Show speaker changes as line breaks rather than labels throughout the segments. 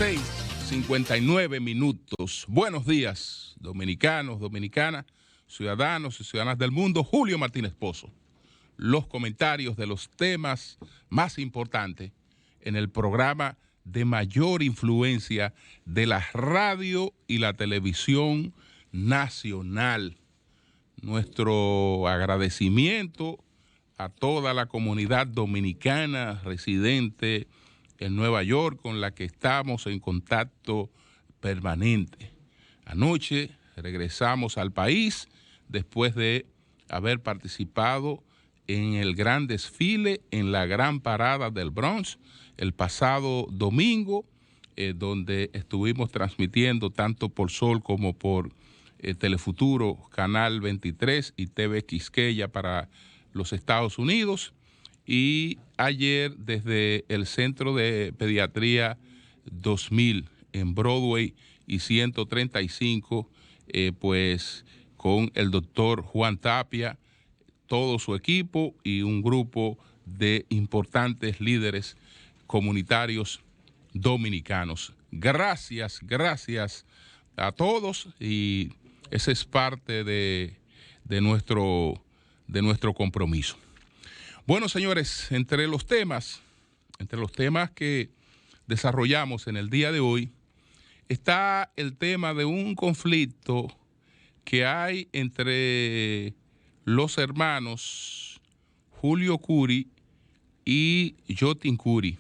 6:59. Buenos días, dominicanos, dominicanas, ciudadanos y ciudadanas del mundo. Julio Martínez Pozo. Los comentarios de los temas más importantes en el programa de mayor influencia de la radio y la televisión nacional. Nuestro agradecimiento a toda la comunidad dominicana residente en Nueva York, con la que estamos en contacto permanente. Anoche regresamos al país después de haber participado en el gran desfile en la gran parada del Bronx el pasado domingo, donde estuvimos transmitiendo tanto por Sol como por Telefuturo, Canal 23 y TV Quisqueya para los Estados Unidos. Y ayer desde el Centro de Pediatría 2000 en Broadway y 135, pues con el doctor Juan Tapia, todo su equipo y un grupo de importantes líderes comunitarios dominicanos. Gracias a todos, y ese es parte de nuestro compromiso. Bueno, señores, entre los temas que desarrollamos en el día de hoy está el tema de un conflicto que hay entre los hermanos Julio Curi y Yotin Curi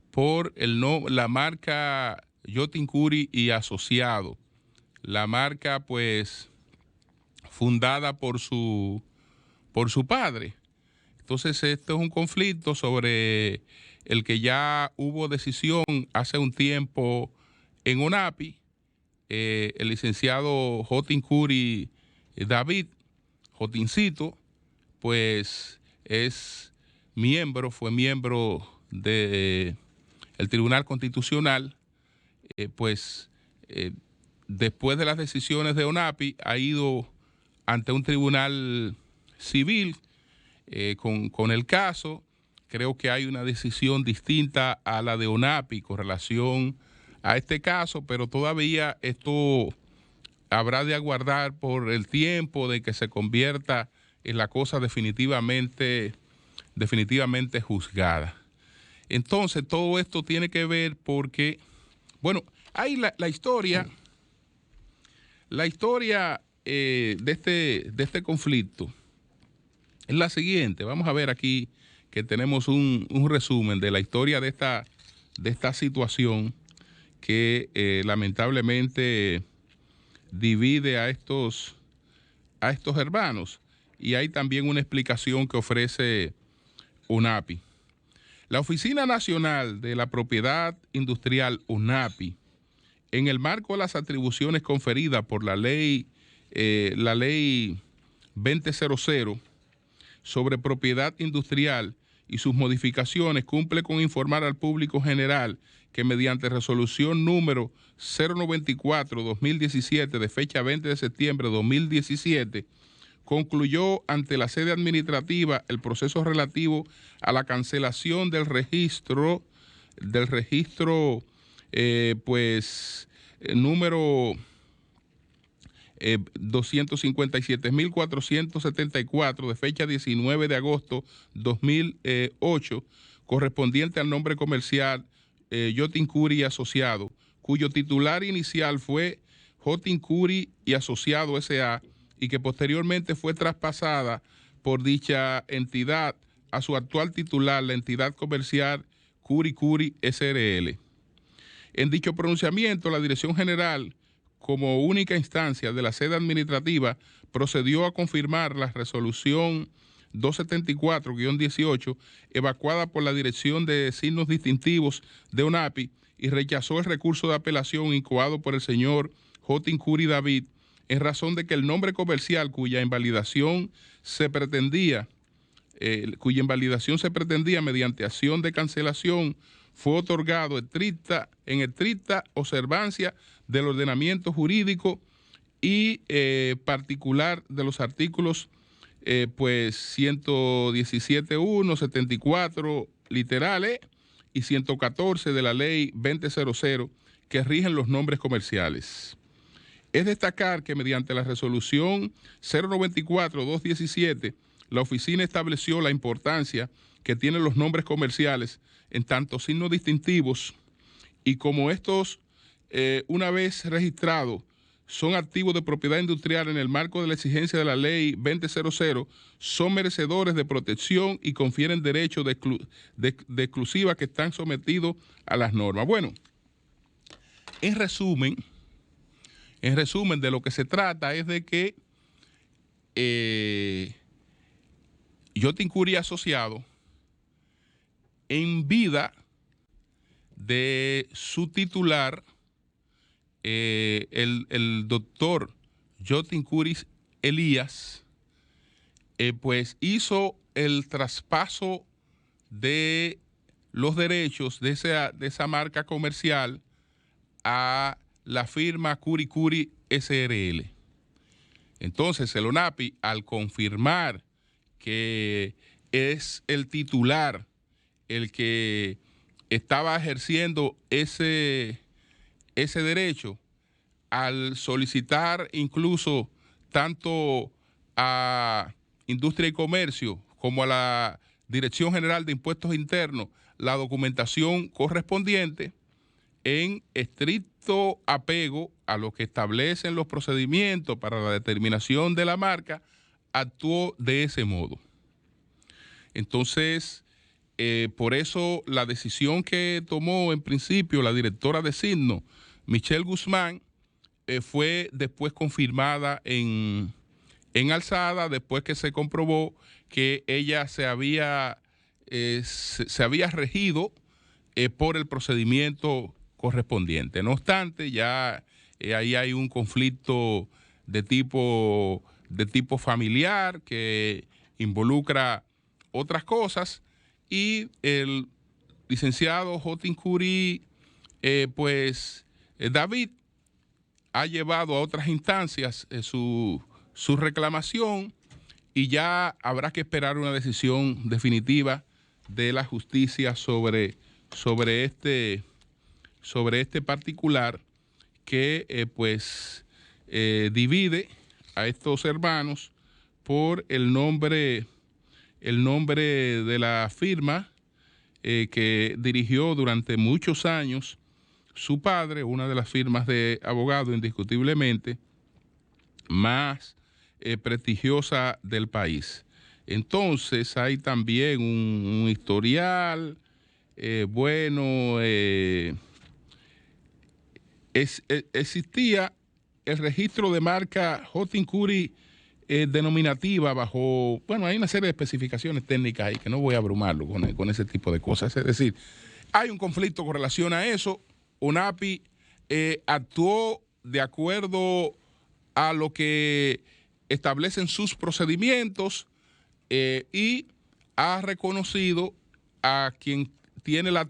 por la marca Yotin Curi y Asociado, la marca pues fundada por su padre. Entonces, esto es un conflicto sobre el que ya hubo decisión hace un tiempo en ONAPI. El licenciado Jotin Curi David, Jotincito, pues fue miembro del Tribunal Constitucional. Después de las decisiones de ONAPI, ha ido ante un tribunal civil con el caso. Creo que hay una decisión distinta a la de ONAPI con relación a este caso, pero todavía esto habrá de aguardar por el tiempo de que se convierta en la cosa definitivamente juzgada. Entonces, todo esto tiene que ver porque, bueno, hay la historia de este conflicto es la siguiente. Vamos a ver aquí que tenemos un resumen de la historia de esta situación que lamentablemente divide a estos hermanos, y hay también una explicación que ofrece ONAPI. La Oficina Nacional de la Propiedad Industrial, ONAPI, en el marco de las atribuciones conferidas por la ley 2000 sobre propiedad industrial y sus modificaciones, cumple con informar al público general que mediante resolución número 094-2017 de fecha 20 de septiembre de 2017, concluyó ante la sede administrativa el proceso relativo a la cancelación del registro número 257.474 de fecha 19 de agosto 2008, correspondiente al nombre comercial Yotin Curi y Asociado, cuyo titular inicial fue Jotin Curi y Asociado S.A., y que posteriormente fue traspasada por dicha entidad a su actual titular, la entidad comercial Curi S.R.L. En dicho pronunciamiento, la Dirección General, como única instancia de la sede administrativa, procedió a confirmar la resolución 274-18 evacuada por la Dirección de Signos Distintivos de ONAPI, y rechazó el recurso de apelación incoado por el señor Jotin Curi David, en razón de que el nombre comercial cuya invalidación se pretendía mediante acción de cancelación fue otorgado en estricta observancia del ordenamiento jurídico y particular de los artículos 117.1, 74 literales y 114 de la Ley 2000 que rigen los nombres comerciales. Es destacar que mediante la resolución 094-217, la oficina estableció la importancia que tienen los nombres comerciales en tanto signos distintivos y como estos, una vez registrados, son activos de propiedad industrial en el marco de la exigencia de la Ley 2000, son merecedores de protección y confieren derechos de exclusiva que están sometidos a las normas. Bueno, en resumen, de lo que se trata es de que Yotincuri Asociado, en vida de su titular, el doctor Yotincuri Elías, pues hizo el traspaso de los derechos de esa marca comercial a la firma Curi Curi SRL. Entonces el ONAPI, al confirmar que es el titular el que estaba ejerciendo ese derecho, al solicitar incluso tanto a Industria y Comercio como a la Dirección General de Impuestos Internos la documentación correspondiente, en estricto apego a lo que establecen los procedimientos para la determinación de la marca, actuó de ese modo. Entonces, por eso la decisión que tomó en principio la directora de Signo, Michelle Guzmán, fue después confirmada en alzada, después que se comprobó que ella se había regido por el procedimiento correspondiente. No obstante, ya ahí hay un conflicto de tipo familiar que involucra otras cosas, y el licenciado Yotincuri, David, ha llevado a otras instancias su reclamación, y ya habrá que esperar una decisión definitiva de la justicia sobre este particular que divide a estos hermanos por el nombre de la firma que dirigió durante muchos años su padre, una de las firmas de abogado indiscutiblemente más prestigiosa del país. Entonces hay también un historial, existía el registro de marca Yotincuri denominativa bajo, hay una serie de especificaciones técnicas ahí que no voy a abrumarlo con ese tipo de cosas. Es decir, hay un conflicto con relación a eso. ONAPI actuó de acuerdo a lo que establecen sus procedimientos y ha reconocido a quien tiene la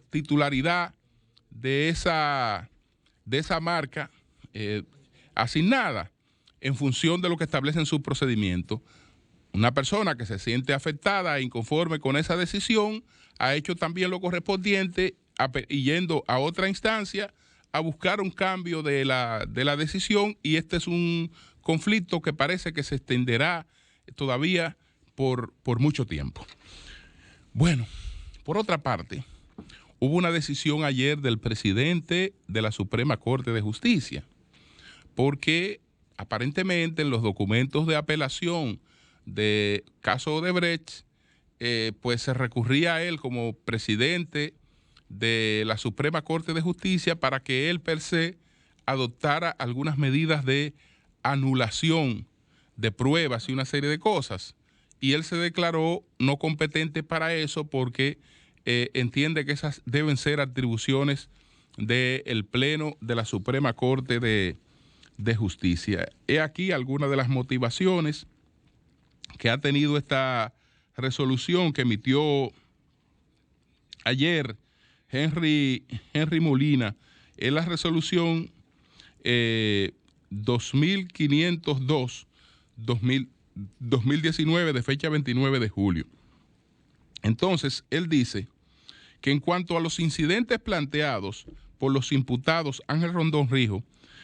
titularidad de esa marca asignada en función de lo que establecen sus procedimientos. Una persona que se siente afectada e inconforme con esa decisión ha hecho también lo correspondiente y yendo a otra instancia a buscar un cambio de la decisión, y este es un conflicto que parece que se extenderá todavía por mucho tiempo. Bueno, por otra parte, hubo una decisión ayer del presidente de la Suprema Corte de Justicia, porque aparentemente en los documentos de apelación de caso Odebrecht, pues se recurría a él como presidente de la Suprema Corte de Justicia para que él per se adoptara algunas medidas de anulación de pruebas y una serie de cosas. Y él se declaró no competente para eso porque entiende que esas deben ser atribuciones del Pleno de la Suprema Corte de Justicia. He aquí algunas de las motivaciones que ha tenido esta resolución que emitió ayer Henry Molina. Es la resolución 2502-2019 de fecha 29 de julio. Entonces, él dice que en cuanto a los incidentes planteados por los imputados Ángel Rondón Rijo,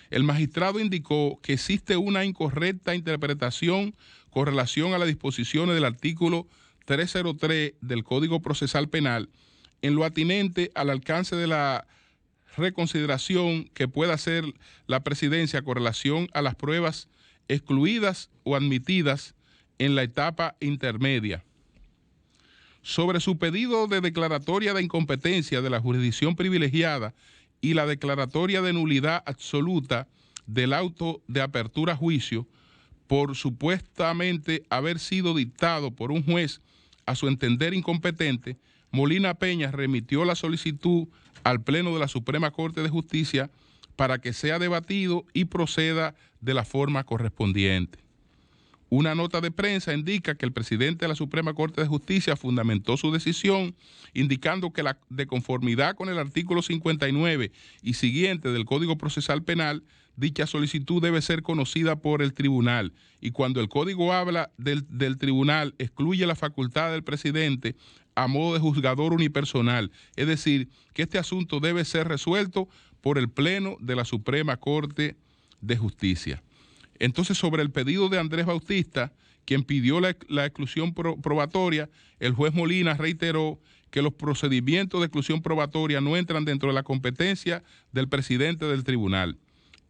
el magistrado indicó que existe una incorrecta interpretación con relación a las disposiciones del artículo 303 del Código Procesal Penal en lo atinente al alcance de la reconsideración que pueda hacer la presidencia con relación a las pruebas excluidas o admitidas en la etapa intermedia. Sobre su pedido de declaratoria de incompetencia de la jurisdicción privilegiada y la declaratoria de nulidad absoluta del auto de apertura a juicio por supuestamente haber sido dictado por un juez a su entender incompetente, Molina Peña remitió la solicitud al Pleno de la Suprema Corte de Justicia para que sea debatido y proceda de la forma correspondiente. Una nota de prensa indica que el presidente de la Suprema Corte de Justicia fundamentó su decisión indicando que de conformidad con el artículo 59 y siguiente del Código Procesal Penal, dicha solicitud debe ser conocida por el tribunal y cuando el código habla del tribunal excluye la facultad del presidente a modo de juzgador unipersonal, es decir, que este asunto debe ser resuelto por el Pleno de la Suprema Corte de Justicia. Entonces, sobre el pedido de Andrés Bautista, quien pidió la exclusión probatoria, el juez Molina reiteró que los procedimientos de exclusión probatoria no entran dentro de la competencia del presidente del tribunal.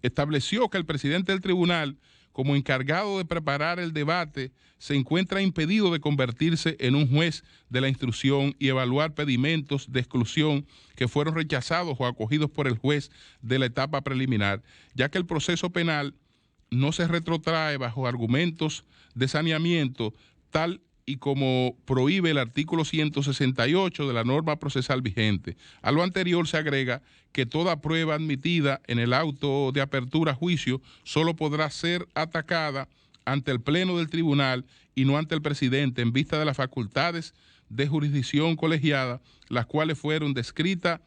Estableció que el presidente del tribunal, como encargado de preparar el debate, se encuentra impedido de convertirse en un juez de la instrucción y evaluar pedimentos de exclusión que fueron rechazados o acogidos por el juez de la etapa preliminar, ya que el proceso penal no se retrotrae bajo argumentos de saneamiento tal y como prohíbe el artículo 168 de la norma procesal vigente. A lo anterior se agrega que toda prueba admitida en el auto de apertura a juicio solo podrá ser atacada ante el Pleno del Tribunal y no ante el presidente en vista de las facultades de jurisdicción colegiada, las cuales fueron descritas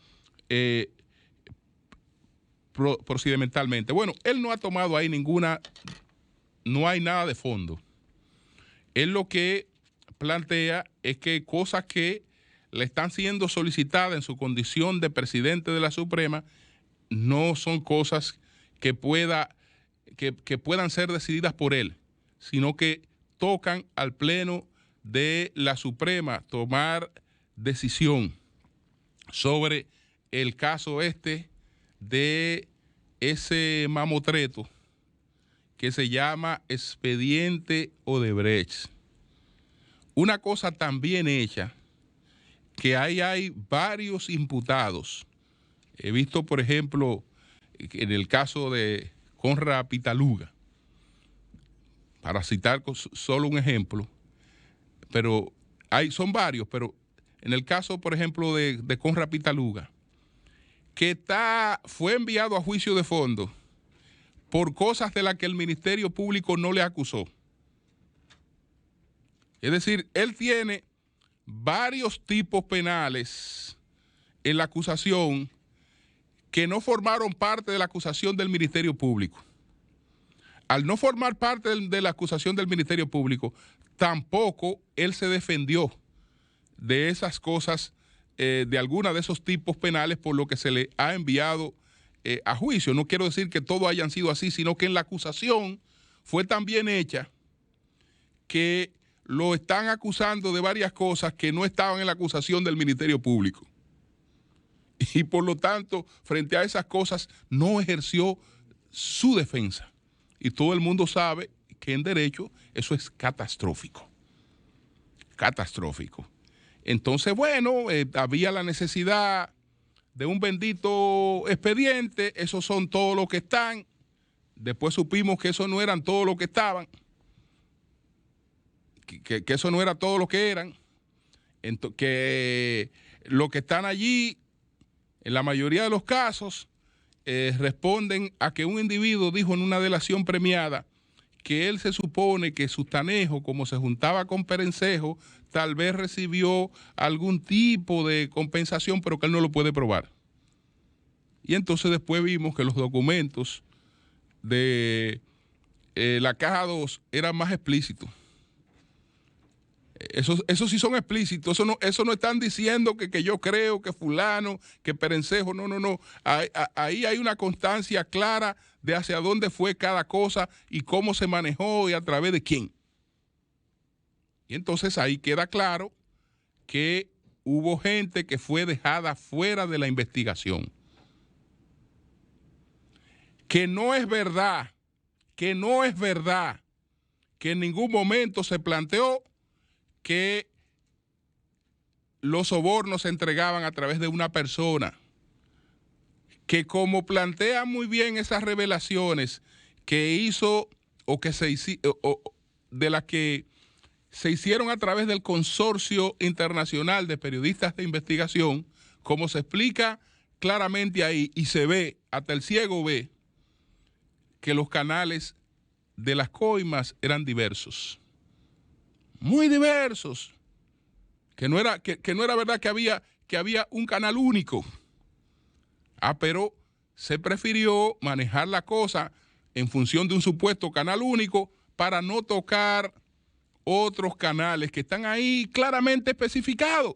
procedimentalmente. Bueno, él no ha tomado ahí no hay nada de fondo. Él lo que plantea es que cosas que le están siendo solicitadas en su condición de presidente de la Suprema no son cosas que puedan ser decididas por él, sino que tocan al Pleno de la Suprema tomar decisión sobre el caso de ese mamotreto que se llama Expediente Odebrecht. Una cosa tan bien hecha que ahí hay varios imputados. He visto, por ejemplo, en el caso de Conrad Pitaluga, para citar solo un ejemplo, pero son varios, pero en el caso, por ejemplo, de Conrad Pitaluga, que fue enviado a juicio de fondo por cosas de las que el Ministerio Público no le acusó. Es decir, él tiene varios tipos penales en la acusación que no formaron parte de la acusación del Ministerio Público. Al no formar parte de la acusación del Ministerio Público, tampoco él se defendió de esas cosas, de alguna de esos tipos penales por lo que se le ha enviado a juicio. No quiero decir que todos hayan sido así, sino que en la acusación fue tan bien hecha que lo están acusando de varias cosas que no estaban en la acusación del Ministerio Público. Y por lo tanto, frente a esas cosas, no ejerció su defensa. Y todo el mundo sabe que en derecho eso es catastrófico. Catastrófico. Entonces, bueno, había la necesidad de un bendito expediente, esos son todos los que están. Después supimos que esos no eran todos los que estaban, que eso no era todo lo que eran, que los que están allí, en la mayoría de los casos, responden a que un individuo dijo en una delación premiada que él se supone que Sustanejo, como se juntaba con Perencejo, tal vez recibió algún tipo de compensación, pero que él no lo puede probar. Y entonces después vimos que los documentos de la caja 2 eran más explícitos. Eso sí son explícitos. Eso no están diciendo que yo creo, que fulano, que Perencejo. No, no, no. Ahí hay una constancia clara de hacia dónde fue cada cosa y cómo se manejó y a través de quién. Y entonces ahí queda claro que hubo gente que fue dejada fuera de la investigación. Que no es verdad que en ningún momento se planteó que los sobornos se entregaban a través de una persona, que como plantean muy bien esas revelaciones que hizo o que de las que se hicieron a través del Consorcio Internacional de Periodistas de Investigación, como se explica claramente ahí y se ve, hasta el ciego ve, que los canales de las coimas eran diversos, muy diversos, que no era verdad que había un canal único. Pero se prefirió manejar la cosa en función de un supuesto canal único para no tocar otros canales que están ahí claramente especificados.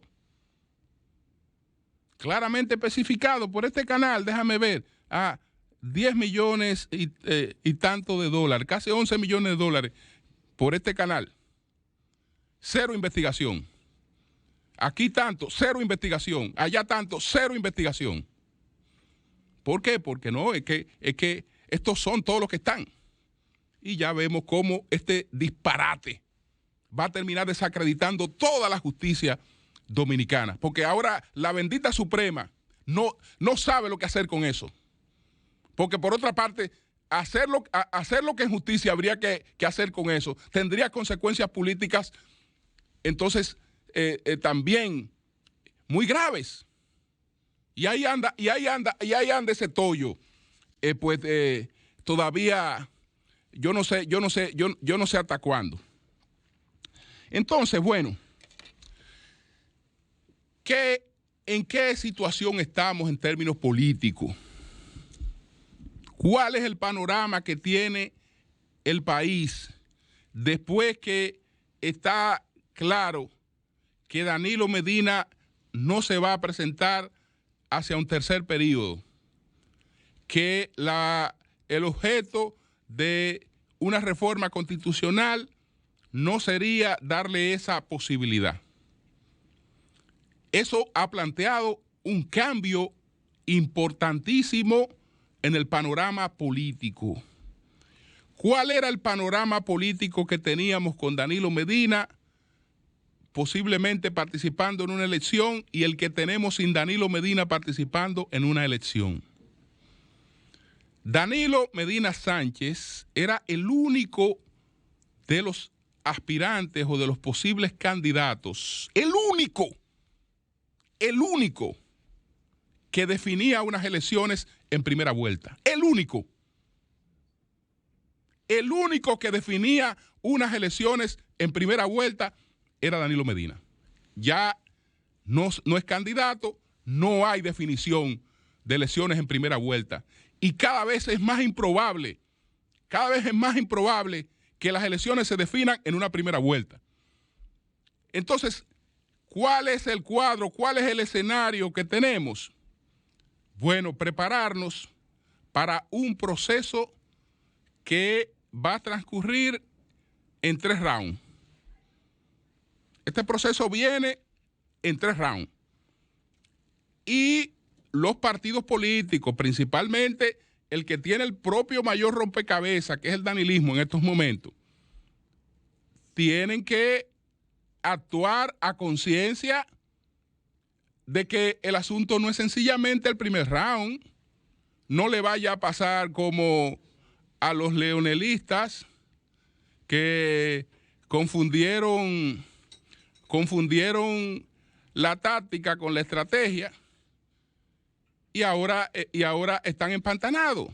Claramente especificado por este canal, déjame ver, 10 millones y tanto de dólares, casi 11 millones de dólares por este canal. Cero investigación. Aquí tanto, cero investigación. Allá tanto, cero investigación. ¿Por qué? Porque no, es que estos son todos los que están. Y ya vemos cómo este disparate va a terminar desacreditando toda la justicia dominicana. Porque ahora la bendita Suprema no sabe lo que hacer con eso. Porque por otra parte, hacer lo que en justicia habría que hacer con eso tendría consecuencias políticas, entonces también muy graves. Y ahí anda ese tollo, todavía yo no sé hasta cuándo. Entonces, bueno, ¿en qué situación estamos en términos políticos? ¿Cuál es el panorama que tiene el país después que está claro que Danilo Medina no se va a presentar hacia un tercer periodo? Que el objeto de una reforma constitucional no sería darle esa posibilidad. Eso ha planteado un cambio importantísimo en el panorama político. ¿Cuál era el panorama político que teníamos con Danilo Medina posiblemente participando en una elección y el que tenemos sin Danilo Medina participando en una elección? Danilo Medina Sánchez era el único de los aspirantes o de los posibles candidatos, el único que definía unas elecciones en primera vuelta. El único que definía unas elecciones en primera vuelta era Danilo Medina. Ya no es candidato, no hay definición de elecciones en primera vuelta. Y cada vez es más improbable que las elecciones se definan en una primera vuelta. Entonces, ¿cuál es el cuadro? ¿Cuál es el escenario que tenemos? Bueno, prepararnos para un proceso que va a transcurrir en 3 rounds. Este proceso viene en 3 rounds. Y los partidos políticos, principalmente el que tiene el propio mayor rompecabezas, que es el danilismo en estos momentos, tienen que actuar a conciencia de que el asunto no es sencillamente el primer round. No le vaya a pasar como a los leonelistas que confundieron la táctica con la estrategia y ahora están empantanados.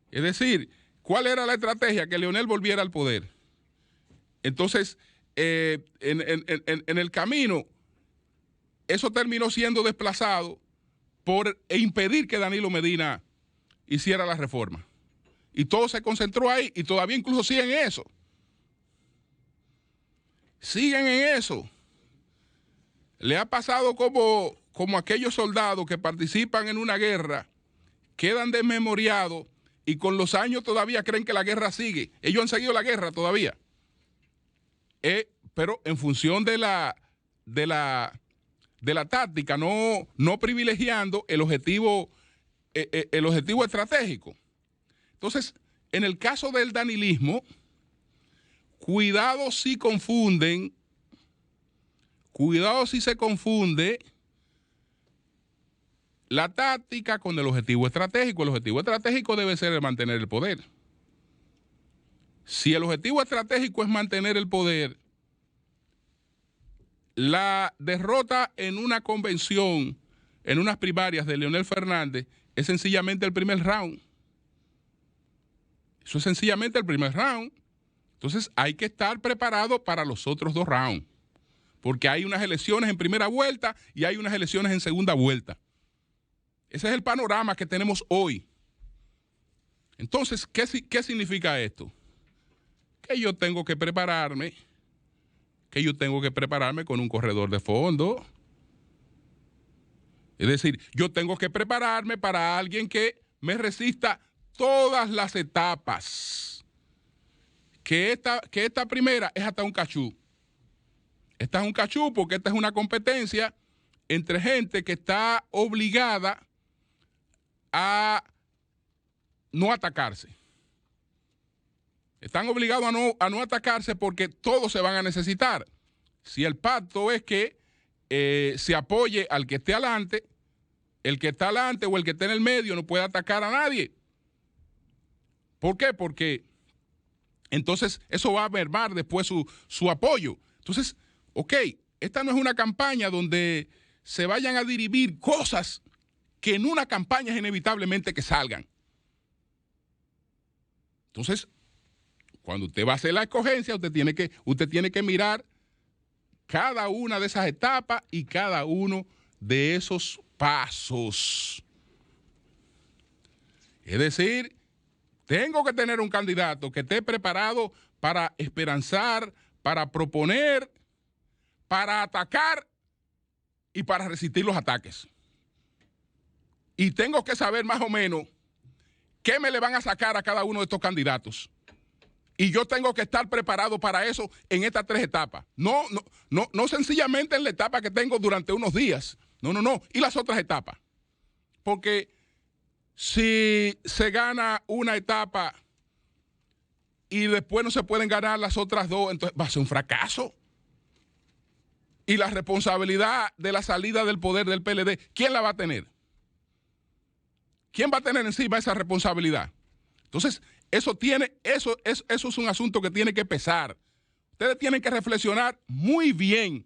Es decir, ¿cuál era la estrategia? Que Leonel volviera al poder. Entonces, en el camino, eso terminó siendo desplazado por impedir que Danilo Medina hiciera la reforma. Y todo se concentró ahí y todavía incluso sigue en eso. Siguen en eso. Le ha pasado como aquellos soldados que participan en una guerra, quedan desmemoriados y con los años todavía creen que la guerra sigue. Ellos han seguido la guerra todavía. Pero en función de la táctica, no privilegiando el objetivo estratégico. Entonces, en el caso del danilismo, cuidado si se confunde la táctica con el objetivo estratégico. El objetivo estratégico debe ser el mantener el poder. Si el objetivo estratégico es mantener el poder, la derrota en una convención, en unas primarias de Leonel Fernández, es sencillamente el primer round. Eso es sencillamente el primer round. Entonces hay que estar preparado para los otros 2 rounds, porque hay unas elecciones en primera vuelta y hay unas elecciones en segunda vuelta. Ese es el panorama que tenemos hoy. Entonces, ¿qué significa esto? Que yo tengo que prepararme con un corredor de fondo. Es decir, yo tengo que prepararme para alguien que me resista todas las etapas. Que esta primera es hasta un cachú. Esta es un cachú porque esta es una competencia entre gente que está obligada a no atacarse. Están obligados a no atacarse porque todos se van a necesitar. Si el pacto es que se apoye al que esté adelante, el que está adelante o el que esté en el medio no puede atacar a nadie. ¿Por qué? Porque entonces eso va a mermar después su apoyo. Entonces, ok, esta no es una campaña donde se vayan a dirimir cosas que en una campaña es inevitablemente que salgan. Entonces, cuando usted va a hacer la escogencia, usted tiene que mirar cada una de esas etapas y cada uno de esos pasos. Es decir, tengo que tener un candidato que esté preparado para esperanzar, para proponer, para atacar y para resistir los ataques. Y tengo que saber más o menos qué me le van a sacar a cada uno de estos candidatos. Y yo tengo que estar preparado para eso en estas 3 etapas. No sencillamente en la etapa que tengo durante unos días. No. Y las otras etapas. Porque si se gana una etapa y después no se pueden ganar las otras 2, entonces va a ser un fracaso. Y la responsabilidad de la salida del poder del PLD, ¿quién la va a tener? ¿Quién va a tener encima esa responsabilidad? Entonces, eso es un asunto que tiene que pesar. Ustedes tienen que reflexionar muy bien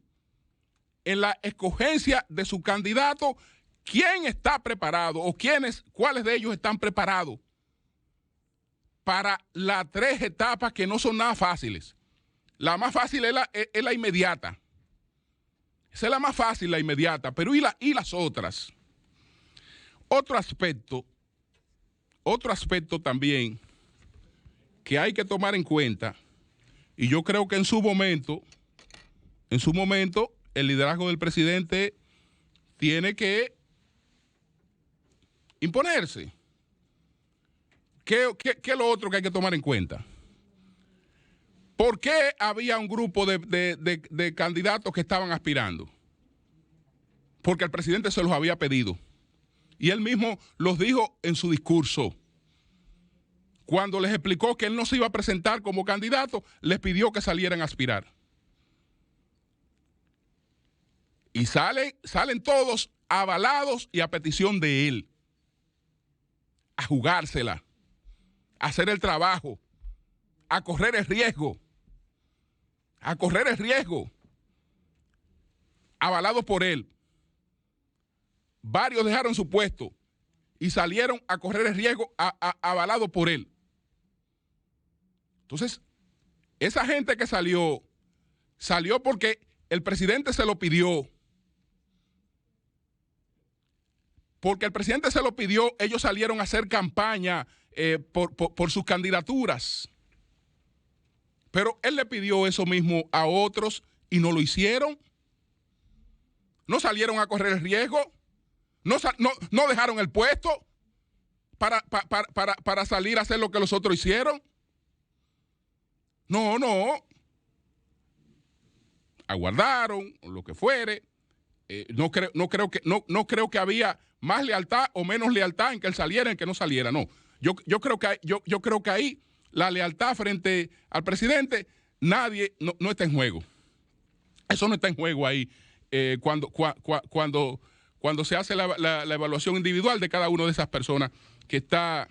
en la escogencia de su candidato, quién está preparado o cuáles de ellos están preparados para las 3 etapas que no son nada fáciles. La más fácil es la inmediata. Esa es la más fácil, la inmediata, pero ¿y las otras? Otro aspecto también que hay que tomar en cuenta, y yo creo que en su momento, el liderazgo del presidente tiene que imponerse. ¿Qué es lo otro que hay que tomar en cuenta? ¿Por qué había un grupo de candidatos que estaban aspirando? Porque el presidente se los había pedido. Y él mismo los dijo en su discurso. Cuando les explicó que él no se iba a presentar como candidato, les pidió que salieran a aspirar. Y salen todos avalados y a petición de él. A jugársela, a hacer el trabajo, a correr el riesgo. Avalados por él. Varios dejaron su puesto y salieron a correr el riesgo avalados por él. Entonces, esa gente que salió porque el presidente se lo pidió. Porque el presidente se lo pidió, ellos salieron a hacer campaña por sus candidaturas. Pero él le pidió eso mismo a otros y no lo hicieron. No salieron a correr el riesgo. No dejaron el puesto para salir a hacer lo que los otros hicieron. No. Aguardaron, lo que fuere. No creo que había más lealtad o menos lealtad en que él saliera, en que no saliera. No. Yo creo que ahí la lealtad frente al presidente, no está en juego. Eso no está en juego ahí cuando se hace la evaluación individual de cada una de esas personas que está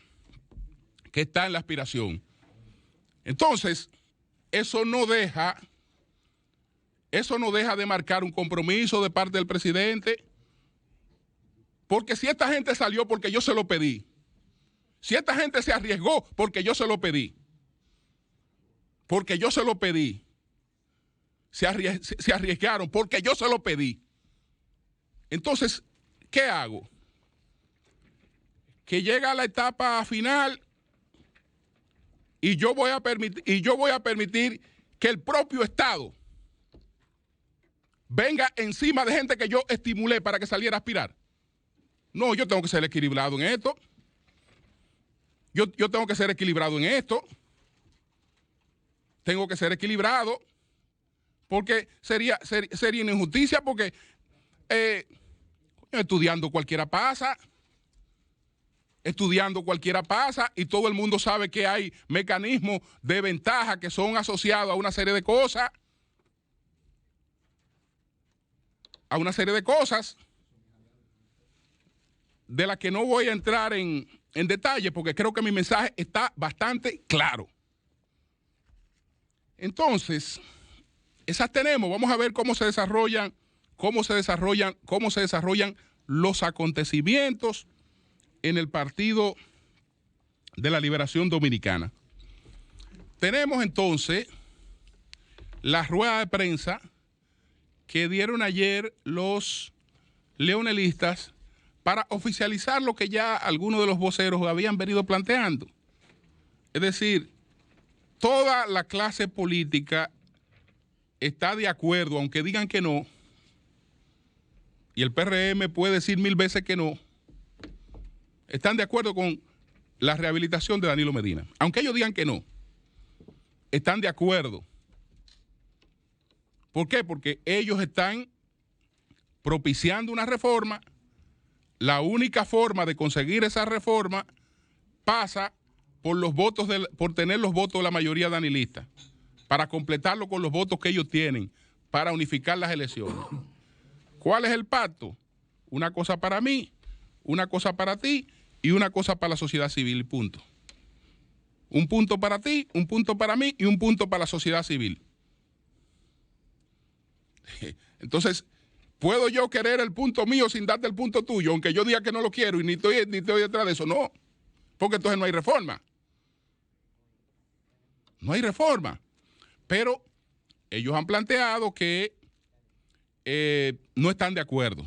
en la aspiración. Entonces, eso no deja de marcar un compromiso de parte del presidente, porque si esta gente salió porque yo se lo pedí, si esta gente se arriesgó porque yo se lo pedí, se arriesgaron porque yo se lo pedí, entonces, ¿qué hago? Que llega la etapa final y yo voy a permitir que el propio Estado venga encima de gente que yo estimulé para que saliera a aspirar. No, yo tengo que ser equilibrado en esto. Yo tengo que ser equilibrado en esto. Tengo que ser equilibrado porque sería una injusticia porque estudiando cualquiera pasa y todo el mundo sabe que hay mecanismos de ventaja que son asociados a una serie de cosas. De las que no voy a entrar en detalle porque creo que mi mensaje está bastante claro. Entonces, esas tenemos. Vamos a ver cómo se desarrollan los acontecimientos en el Partido de la Liberación Dominicana. Tenemos entonces la rueda de prensa que dieron ayer los leonelistas para oficializar lo que ya algunos de los voceros habían venido planteando. Es decir, toda la clase política está de acuerdo, aunque digan que no, y el PRM puede decir 1000 veces que no, están de acuerdo con la rehabilitación de Danilo Medina. Aunque ellos digan que no, están de acuerdo. ¿Por qué? Porque ellos están propiciando una reforma. La única forma de conseguir esa reforma pasa por tener los votos de la mayoría danilista, para completarlo con los votos que ellos tienen, para unificar las elecciones. ¿Cuál es el pacto? Una cosa para mí, una cosa para ti y una cosa para la sociedad civil y punto. Un punto para ti, un punto para mí y un punto para la sociedad civil. Entonces, ¿puedo yo querer el punto mío sin darte el punto tuyo? Aunque yo diga que no lo quiero y ni estoy detrás de eso. No, porque entonces no hay reforma. No hay reforma. Pero ellos han planteado que no están de acuerdo.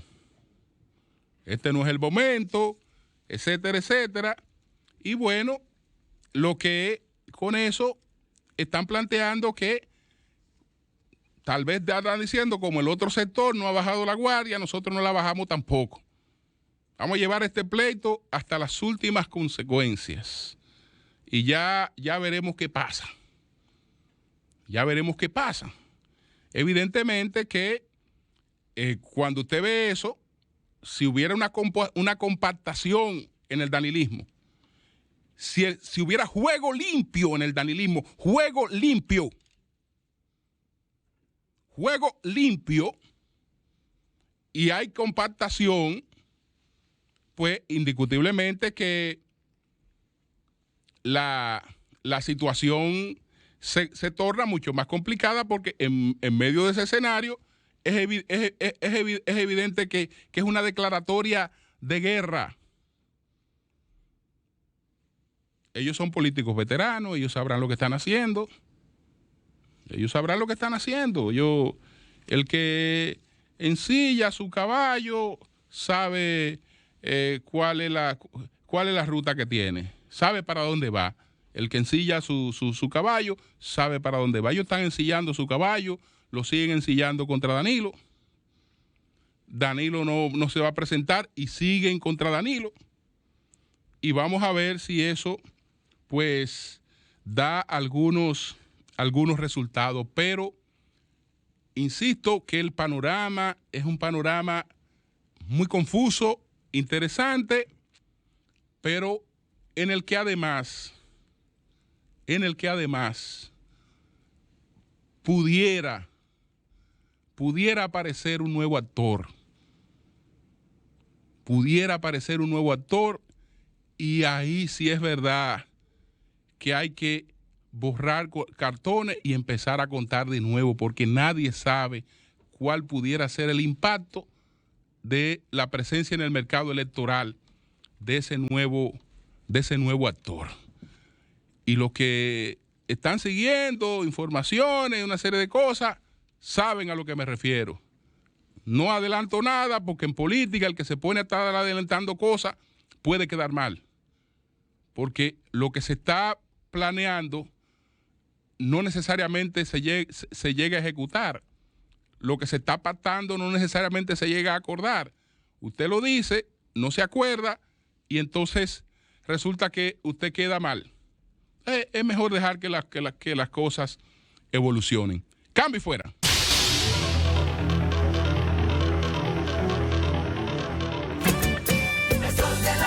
Este no es el momento, etcétera, etcétera. Y bueno, lo que con eso están planteando que tal vez están diciendo, como el otro sector no ha bajado la guardia, nosotros no la bajamos tampoco. Vamos a llevar este pleito hasta las últimas consecuencias. Y ya veremos qué pasa. Ya veremos qué pasa. Evidentemente que cuando usted ve eso, si hubiera una compactación en el danilismo, si hubiera juego limpio en el danilismo, juego limpio, y hay compactación, pues indiscutiblemente que la situación se torna mucho más complicada porque en medio de ese escenario es evidente que es una declaratoria de guerra. Ellos son políticos veteranos, ellos sabrán lo que están haciendo. El que ensilla su caballo sabe cuál es la ruta que tiene, sabe para dónde va El que ensilla su caballo sabe para dónde va. Ellos están ensillando su caballo, lo siguen ensillando contra Danilo. Danilo no se va a presentar y siguen contra Danilo. Y vamos a ver si eso pues da algunos resultados. Pero insisto que el panorama es un panorama muy confuso, interesante, pero en el que además pudiera aparecer un nuevo actor. Y ahí sí es verdad que hay que borrar cartones y empezar a contar de nuevo, porque nadie sabe cuál pudiera ser el impacto de la presencia en el mercado electoral de ese nuevo actor. Y los que están siguiendo informaciones, una serie de cosas, saben a lo que me refiero. No adelanto nada porque en política el que se pone a estar adelantando cosas puede quedar mal. Porque lo que se está planeando no necesariamente se llega a ejecutar. Lo que se está pactando no necesariamente se llega a acordar. Usted lo dice, no se acuerda y entonces resulta que usted queda mal. Es mejor dejar que las cosas evolucionen. Cambio y fuera.